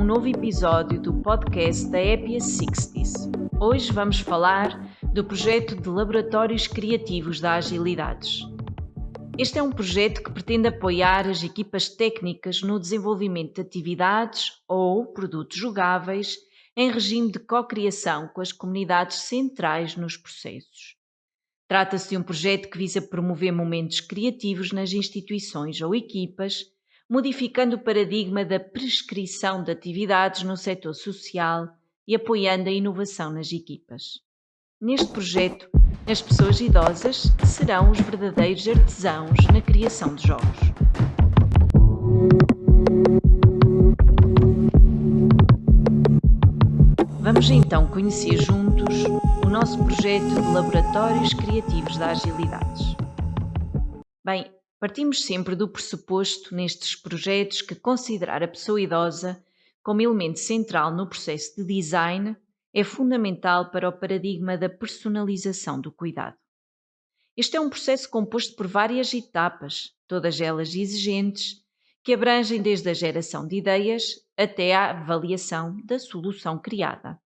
novo episódio do podcast da Happiest 60s. Hoje vamos falar do projeto de Laboratórios Criativos da Agilidades. Este é um projeto que pretende apoiar as equipas técnicas no desenvolvimento de atividades ou produtos jogáveis em regime de cocriação com as comunidades centrais nos processos. Trata-se de um projeto que visa promover momentos criativos nas instituições ou equipas, modificando o paradigma da prescrição de atividades no setor social e apoiando a inovação nas equipas. Neste projeto, as pessoas idosas serão os verdadeiros artesãos na criação de jogos. Vamos então conhecer juntos o nosso projeto de Laboratórios Criativos da Agilidades. Bem, partimos sempre do pressuposto nestes projetos que considerar a pessoa idosa como elemento central no processo de design é fundamental para o paradigma da personalização do cuidado. Este é um processo composto por várias etapas, todas elas exigentes, que abrangem desde a geração de ideias até à avaliação da solução criada.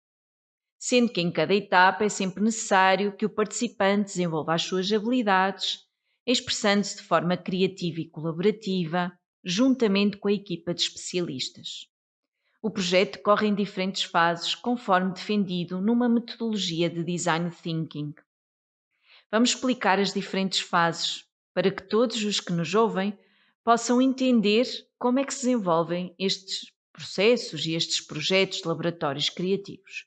Sendo que em cada etapa é sempre necessário que o participante desenvolva as suas habilidades, expressando-se de forma criativa e colaborativa, juntamente com a equipa de especialistas. O projeto decorre em diferentes fases, conforme defendido numa metodologia de Design Thinking. Vamos explicar as diferentes fases para que todos os que nos ouvem possam entender como é que se desenvolvem estes processos e estes projetos de laboratórios criativos.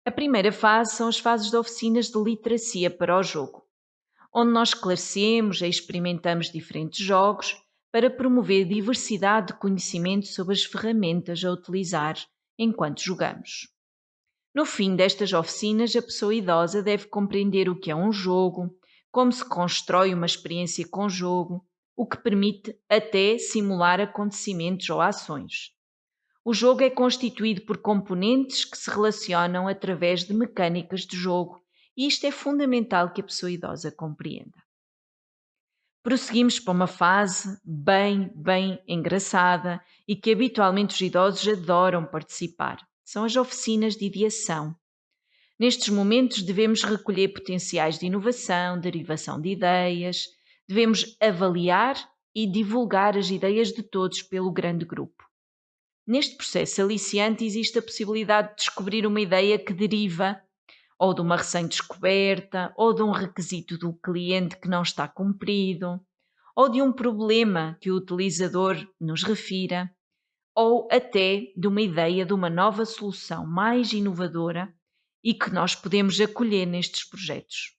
A primeira fase são as fases de oficinas de literacia para o jogo, onde nós esclarecemos e experimentamos diferentes jogos para promover diversidade de conhecimento sobre as ferramentas a utilizar enquanto jogamos. No fim destas oficinas, a pessoa idosa deve compreender o que é um jogo, como se constrói uma experiência com jogo, o que permite até simular acontecimentos ou ações. O jogo é constituído por componentes que se relacionam através de mecânicas de jogo e isto é fundamental que a pessoa idosa compreenda. Prosseguimos para uma fase bem engraçada e que habitualmente os idosos adoram participar. São as oficinas de ideação. Nestes momentos devemos recolher potenciais de inovação, derivação de ideias, devemos avaliar e divulgar as ideias de todos pelo grande grupo. Neste processo aliciante existe a possibilidade de descobrir uma ideia que deriva ou de uma recém-descoberta, ou de um requisito do cliente que não está cumprido, ou de um problema que o utilizador nos refira, ou até de uma ideia de uma nova solução mais inovadora e que nós podemos acolher nestes projetos.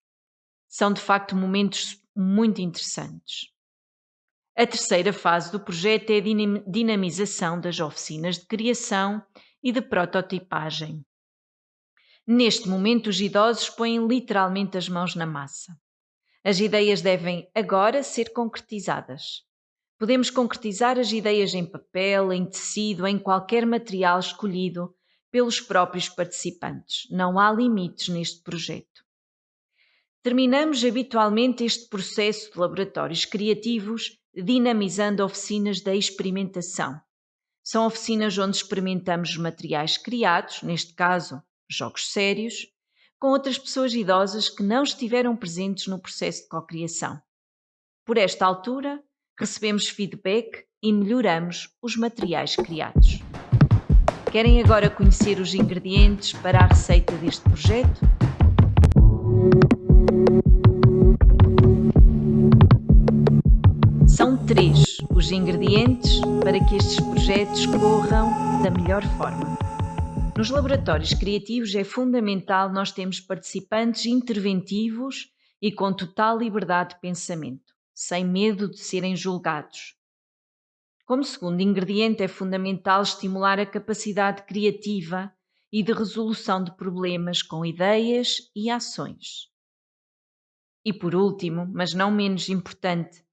São de facto momentos muito interessantes. A terceira fase do projeto é a dinamização das oficinas de criação e de prototipagem. Neste momento, os idosos põem literalmente as mãos na massa. As ideias devem agora ser concretizadas. Podemos concretizar as ideias em papel, em tecido, em qualquer material escolhido pelos próprios participantes. Não há limites neste projeto. Terminamos habitualmente este processo de laboratórios criativos dinamizando oficinas de experimentação. São oficinas onde experimentamos os materiais criados, neste caso, jogos sérios, com outras pessoas idosas que não estiveram presentes no processo de cocriação. Por esta altura, recebemos feedback e melhoramos os materiais criados. Querem agora conhecer os ingredientes para a receita deste projeto? São 3 os ingredientes para que estes projetos corram da melhor forma. Nos laboratórios criativos é fundamental nós termos participantes interventivos e com total liberdade de pensamento, sem medo de serem julgados. Como segundo ingrediente é fundamental estimular a capacidade criativa e de resolução de problemas com ideias e ações. E por último, mas não menos importante,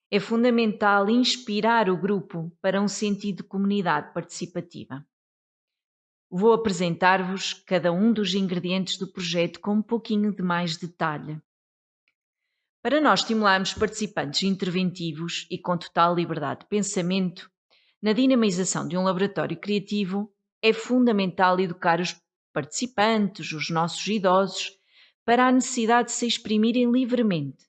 é fundamental inspirar o grupo para um sentido de comunidade participativa. Vou apresentar-vos cada um dos ingredientes do projeto com um pouquinho de mais detalhe. Para nós estimularmos participantes interventivos e com total liberdade de pensamento, Na dinamização de um laboratório criativo, é fundamental educar os participantes, os nossos idosos, para a necessidade de se exprimirem livremente.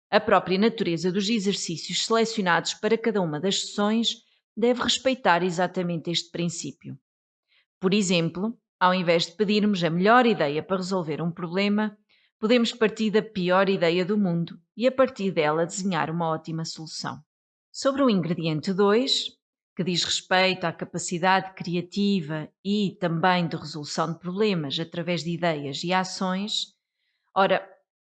A própria natureza dos exercícios selecionados para cada uma das sessões deve respeitar exatamente este princípio. Por exemplo, ao invés de pedirmos a melhor ideia para resolver um problema, podemos partir da pior ideia do mundo e, a partir dela, desenhar uma ótima solução. Sobre o ingrediente 2, que diz respeito à capacidade criativa e também de resolução de problemas através de ideias e ações, ora,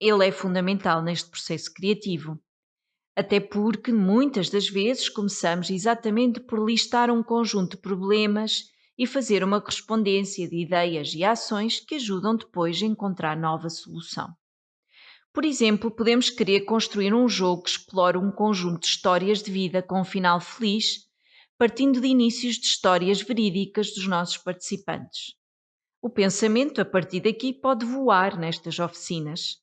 ele é fundamental neste processo criativo. Até porque muitas das vezes começamos exatamente por listar um conjunto de problemas e fazer uma correspondência de ideias e ações que ajudam depois a encontrar nova solução. Por exemplo, podemos querer construir um jogo que explora um conjunto de histórias de vida com um final feliz, partindo de inícios de histórias verídicas dos nossos participantes. O pensamento, a partir daqui, pode voar nestas oficinas.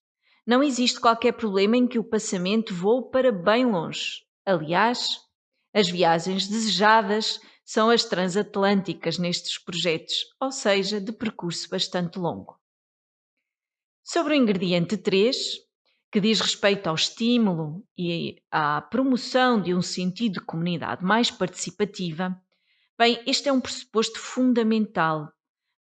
Não existe qualquer problema em que o pensamento voe para bem longe. Aliás, as viagens desejadas são as transatlânticas nestes projetos, ou seja, de percurso bastante longo. Sobre o ingrediente 3, que diz respeito ao estímulo e à promoção de um sentido de comunidade mais participativa, bem, este é um pressuposto fundamental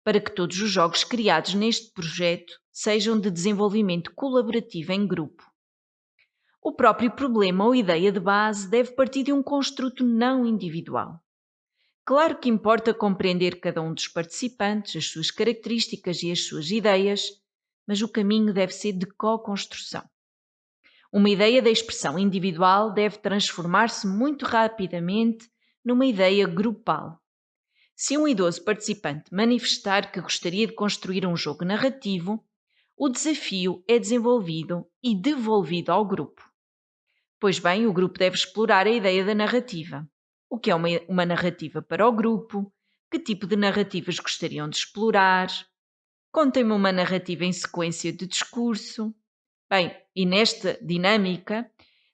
para que todos os jogos criados neste projeto sejam de desenvolvimento colaborativo em grupo. O próprio problema ou ideia de base deve partir de um construto não individual. Claro que importa compreender cada um dos participantes, as suas características e as suas ideias, mas o caminho deve ser de co-construção. Uma ideia da expressão individual deve transformar-se muito rapidamente numa ideia grupal. Se um idoso participante manifestar que gostaria de construir um jogo narrativo, o desafio é desenvolvido e devolvido ao grupo. Pois bem, o grupo deve explorar a ideia da narrativa. O que é uma narrativa para o grupo? Que tipo de narrativas gostariam de explorar? Contem-me uma narrativa em sequência de discurso. Bem, e nesta dinâmica,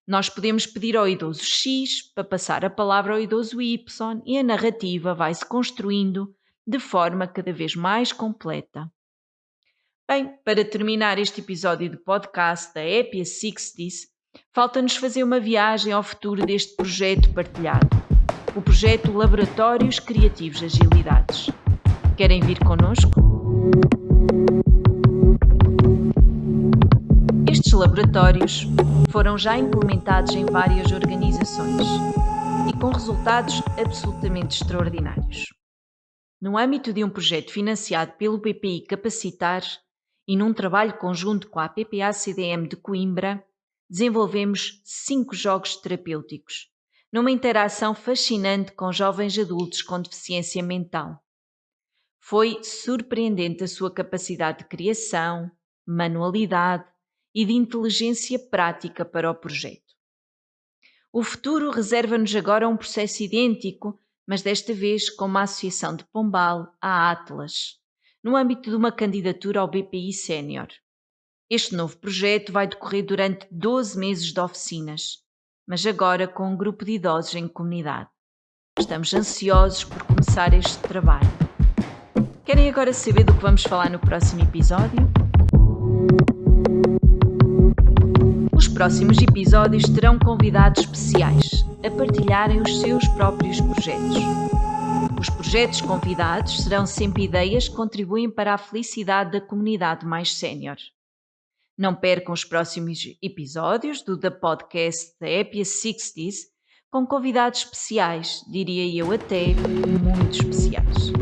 nós podemos pedir ao idoso X para passar a palavra ao idoso Y e a narrativa vai-se construindo de forma cada vez mais completa. Bem, para terminar este episódio do podcast da Happy 60s, falta-nos fazer uma viagem ao futuro deste projeto partilhado, o projeto Laboratórios Criativos Agilidades. Querem vir connosco? Estes laboratórios foram já implementados em várias organizações e com resultados absolutamente extraordinários. No âmbito de um projeto financiado pelo PPI Capacitar e num trabalho conjunto com a PPA-CDM de Coimbra, desenvolvemos 5 jogos terapêuticos, numa interação fascinante com jovens adultos com deficiência mental. Foi surpreendente a sua capacidade de criação, manualidade e de inteligência prática para o projeto. O futuro reserva-nos agora um processo idêntico, mas desta vez com uma associação de Pombal à Atlas, no âmbito de uma candidatura ao BPI Sénior. Este novo projeto vai decorrer durante 12 meses de oficinas, mas agora com um grupo de idosos em comunidade. Estamos ansiosos por começar este trabalho. Querem agora saber do que vamos falar no próximo episódio? Os próximos episódios terão convidados especiais a partilharem os seus próprios projetos. Os projetos convidados serão sempre ideias que contribuem para a felicidade da comunidade mais sénior. Não percam os próximos episódios do The Podcast da Happy 60s com convidados especiais, diria eu até muito especiais.